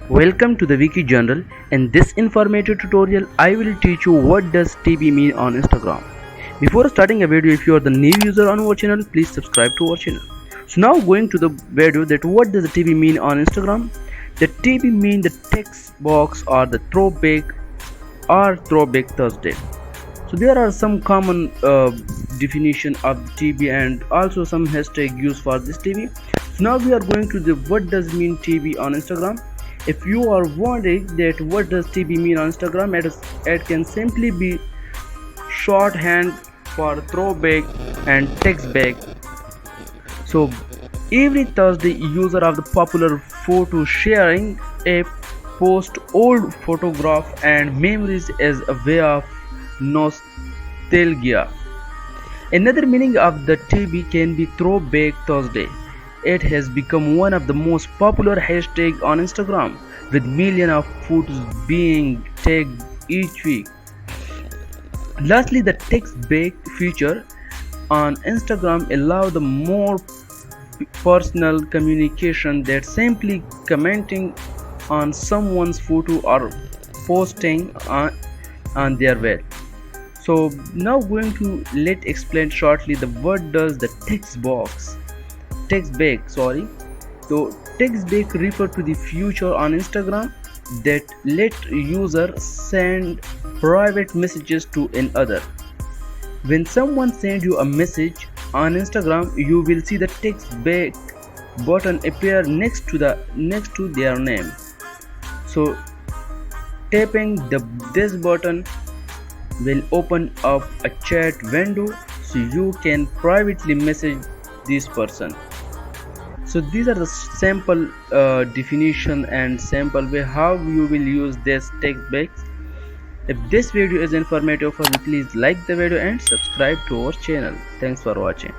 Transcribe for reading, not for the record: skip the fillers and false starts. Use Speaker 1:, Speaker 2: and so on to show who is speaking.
Speaker 1: Welcome to the Wiki Journal. In this informative tutorial, I will teach you what does TB mean on Instagram. Before starting a video, if you are the new user on our channel, please subscribe to our channel. So now going to the video that what does the TB mean on Instagram? The TB mean the text box or the throwback Thursday. So there are some common definition of TB and also some hashtag used for this TB. So now we are going to the what does mean TB on Instagram. If you are wondering that what does TB mean on Instagram, it can simply be shorthand for throwback and text back. So every Thursday, user of the popular photo sharing app post old photograph and memories as a way of nostalgia. Another meaning of the TB can be Throwback Thursday. It has become one of the most popular hashtags on Instagram, with millions of photos being tagged each week. Lastly, the text back feature on Instagram allows the more personal communication than simply commenting on someone's photo or posting on their web. So now going to let explain shortly the what does the text back. So text back refer to the feature on Instagram that let user send private messages to another. When someone sends you a message on Instagram, you will see the text back button appear next to their name. So tapping this button will open up a chat window so you can privately message this person. So these are the sample definition and sample way how you will use this text backs. If this video is informative for you, please like the video and subscribe to our channel. Thanks for watching.